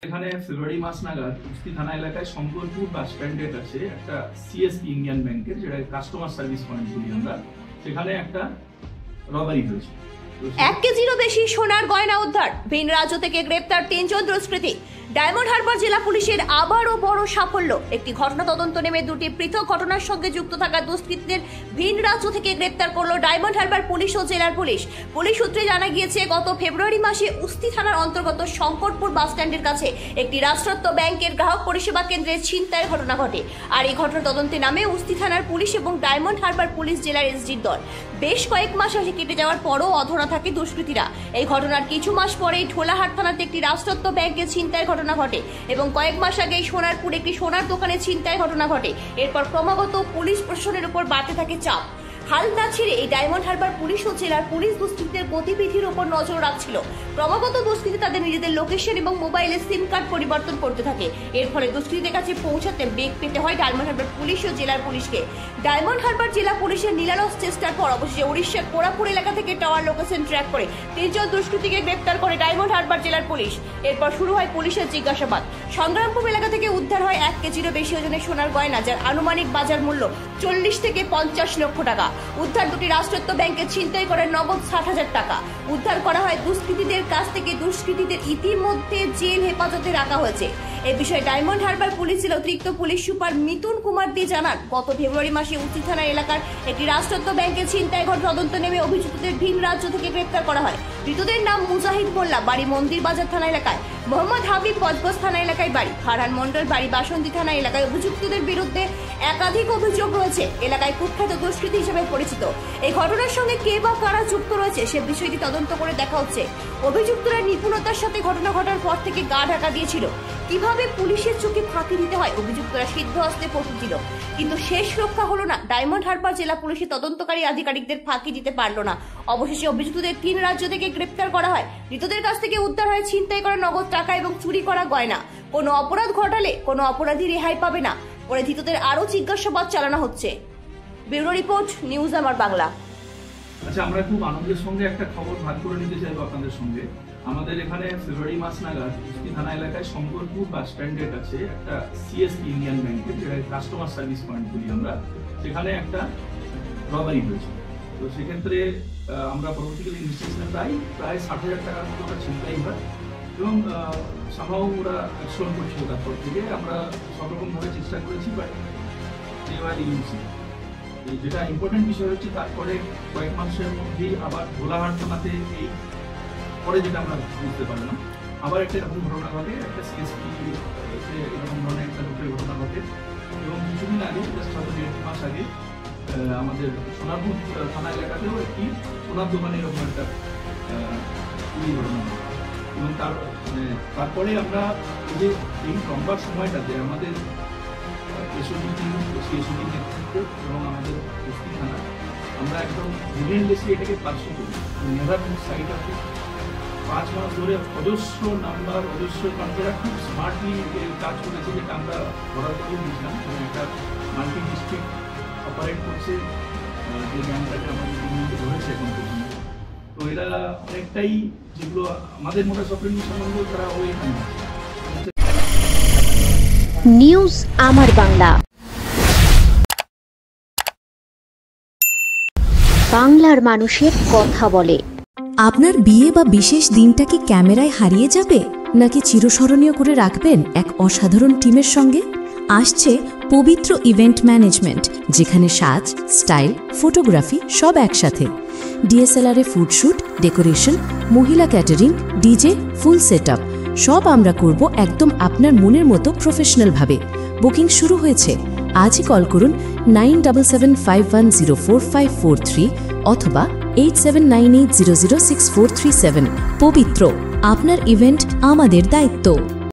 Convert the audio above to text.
এখানে ফেব্রুয়ারি মাস নাগাদ উস্তি থানা এলাকায় শঙ্করপুর বাস স্ট্যান্ডের কাছে একটা সিএসপি ইন্ডিয়ান ব্যাংকের, যেটা কাস্টমার সার্ভিস পয়েন্ট বলি আমরা, সেখানে একটা রবারি হয়েছে। 1 কেজিরও বেশি সোনার গয়না উদ্ধার, ভিন রাজ্য থেকে গ্রেপ্তার 3 জন দুষ্কৃতী। ডায়মন্ড হারবার জেলা পুলিশের আবারও বড় সাফল্য। একটি ঘটনা তদন্ত নেমে দুটি পৃথক ঘটনার সঙ্গে যুক্ত থাকা দুষ্কৃতীদের ভিন রাজ্য থেকে গ্রেপ্তার করল ডায়মন্ড হারবার পুলিশ ও জেলার পুলিশ। পুলিশ সূত্রে জানা গিয়েছে, গত ফেব্রুয়ারি মাসে উস্তি থানার অন্তর্গত শঙ্করপুর বাস স্ট্যান্ডের কাছে একটি রাষ্ট্রায়ত্ত ব্যাংকের গ্রাহক পরিষেবা কেন্দ্রে ছিনতাইয়ের ঘটনা ঘটে। আর এই ঘটনা তদন্তে নামে উস্তি থানার পুলিশ এবং ডায়মন্ড হারবার পুলিশ জেলার এসডির দল। বেশ কয়েক মাস আসে কেটে যাওয়ার পরও অধরা থাকে দুষ্কৃতীরা। এই ঘটনার কিছু মাস পরেই ঠোলাহাট থানাতে একটি রাষ্ট্রায়ত্ত ব্যাংকে ছিনতাইয়ের ঘটনা ঘটে এবং কয়েক মাস আগে সোনারপুর একটি সোনার দোকানে ছিনতাইয়ের ঘটনা ঘটে। এরপর ক্রমাগত পুলিশ প্রশাসনের উপর বাড়তে থাকে চাপ। হাল না ছেড়ে এই ডায়মন্ড হারবার পুলিশ ও জেলার পুলিশ দুষ্কৃতীদের গতিবিধির উপর নজর রাখছিল। ক্রমাগত দুষ্কৃতী তাদের নিজেদের লোকেশন এবং মোবাইলের সিম কার্ড পরিবর্তন করতে থাকে। এর ফলে দুষ্কৃতীদের কাছে পৌঁছাতে বেগ পেতে হয় ডায়মন্ড হারবার পুলিশ ও জেলার পুলিশকে। ডায়মন্ড হারবার জেলা পুলিশের নিরলস চেষ্টার পর অবশেষে উড়িষ্যার কোরাপুর এলাকা থেকে টাওয়ার লোকেশন ট্র্যাক করে 3 জন দুষ্কৃতীকে গ্রেপ্তার করে ডায়মন্ড হারবার জেলার পুলিশ। এরপর শুরু হয় পুলিশের জিজ্ঞাসাবাদ। সংগ্রামপুর এলাকা থেকে উদ্ধার হয় 1 কেজিরও বেশি ওজনের সোনার গয়না, যার আনুমানিক বাজার মূল্য 40 থেকে 50 লক্ষ টাকা। উদ্ধার দুটি রাষ্ট্রায়ত্ত ব্যাংকে ছিনতাই করে নগদ 60,000 টাকা। উদ্ধার করা হয় দুষ্কৃতীদের কাছ থেকে। দুষ্কৃতীদের ইতিমধ্যে জেল হেফাজতে রাখা হয়েছে। এ বিষয়ে ডায়মন্ড হারবার পুলিশের অতিরিক্ত পুলিশ সুপার মিতুন কুমার দে জানান, গত ফেব্রুয়ারি মাসে উস্তি থানা এলাকার একটি রাষ্ট্রায়ত্ত ব্যাংকে ছিনতাই ঘটনা তদন্ত নেমে অভিযুক্তদের ভিন রাজ্য থেকে গ্রেপ্তার করা হয়। ধৃতদের নাম মুজাহিদ মোল্লা, বাড়ি মন্দির বাজার থানা এলাকায়; মোহাম্মদ হাবিব বজবজ থানা এলাকায় বাড়ি; ফারহান মন্ডল, বাড়ি বাসন্তী থানা এলাকায়। অভিযুক্তদের বিরুদ্ধে একাধিক অভিযোগ রয়েছে। এলাকায় কুখ্যাত দুষ্কৃতী হিসেবে পরিচিত। এই ঘটনার সঙ্গে কে বা কারা যুক্ত রয়েছে সে বিষয়টি তদন্ত করে দেখা হচ্ছে। অভিযুক্তরা নিপুণতার সাথে ঘটনা ঘটার পর থেকে গা ঢাকা দিয়েছিল। কিভাবে পুলিশের চোখে ফাঁকি দিতে হয় অভিযুক্তরা সিদ্ধ হস্তে পৌঁছেছিল, কিন্তু শেষ রক্ষা হলো না। ডায়মন্ড হারবার জেলা পুলিশের তদন্তকারী আধিকারিকদের ফাঁকি দিতে পারল না। অবশেষে অভিযুক্তদের 3 রাজ্য থেকে গ্রেপ্তার করা হয়। ধৃতদের কাছ থেকে উদ্ধার হয় ছিনতাই করা নগদ টাকা এবং চুরি করা গয়না। কোনো অপরাধ ঘটালে কোনো অপরাধী রেহাই পাবে না। পরে ধৃতদের আরও জিজ্ঞাসাবাদ চালানো হচ্ছে। ব্যুরো রিপোর্ট, নিউজ আমার বাংলা। আচ্ছা, আমরা খুব আনন্দের সঙ্গে একটা খবর ভাগ করে নিতে চাইবো আপনাদের সঙ্গে। আমাদের এখানে ফেব্রুয়ারি মাস নাগাদ উস্তি থানা এলাকায় শঙ্করপুর বাস স্ট্যান্ডের কাছে একটা সিএসপি ইন্ডিয়ান ব্যাংকের, যেটা কাস্টমার সার্ভিস পয়েন্ট বলি আমরা, সেখানে একটা রবারি হয়েছে। তো সেক্ষেত্রে আমরা পরবর্তীকালে ইনভেস্টিগেশনে প্রায় 60,000 টাকার মতো ওটা ছিনতাই হয় এবং সামহাও ওরা অ্যাকশন করছিল। তারপর থেকে আমরা সব রকমভাবে চেষ্টা করেছি, বাট যেটা ইম্পর্টেন্ট বিষয় হচ্ছে, তারপরে কয়েক মাসের মধ্যেই আবার ভোলাহাট থানাতে এই পরে যেটা আমরা বুঝতে পারলাম, আবার একটা এরকম ঘটনা ঘটে, একটা সিএসপি এরকম ধরনের একটা লোকের ঘটনা ঘটে। এবং কিছুদিন আগে, জাস্ট হয়তো 1.5 মাস আগে, আমাদের সোনারপুর থানা এলাকাতেও একটি সোনার দোকানে এরকম একটা চুরি ঘটনা ঘটে। এবং তারপরে আমরা এই লম্বা সময়টাতে আমাদের এসওজি নেতৃত্ব এবং আমাদের উস্তি থানা, আমরা একদম রিলেন্টলেসলি এটাকে পার্সু করি। নেভার সাইড আছে 5 মাস ধরে অজস্র নাম্বার, অজস্র কন্ট্রাক্টরা খুব স্মার্টলি কাজ করেছে, যেটা আমরা ধরা করে দিয়েছিলাম। এবং একটা মাল্টি ডিস্ট্রিক্ট অপারেট করছে যে ব্যাংকটাকে আমাদের ধরেছে এখন পর্যন্ত। তো এরা অনেকটাই যেগুলো আমাদের মোটাস অপারেটিং সম্বন্ধে তারা ওই নিউজ আমার বাংলা, বাংলার মানুষের কথা বলে। আপনার বিয়ে বা বিশেষ দিনটা কি ক্যামেরায় হারিয়ে যাবে, নাকি চিরস্মরণীয় করে রাখবেন এক অসাধারণ টিমের সঙ্গে? আসছে পবিত্র ইভেন্ট ম্যানেজমেন্ট, যেখানে সাজ, স্টাইল, ফটোগ্রাফি সব একসাথে। ডিএসএলআর-এ ফুডশুট, ডেকোরেশন, মহিলা ক্যাটারিং, ডিজে, ফুল সেটআপ সব আমরা করব একদম আপনার মনের মতো প্রফেশনালভাবে। বুকিং শুরু হয়েছে। আজই কল করুন 9775104543 অথবা 8798006437। পবিত্র, আপনার ইভেন্ট আমাদের দায়িত্ব।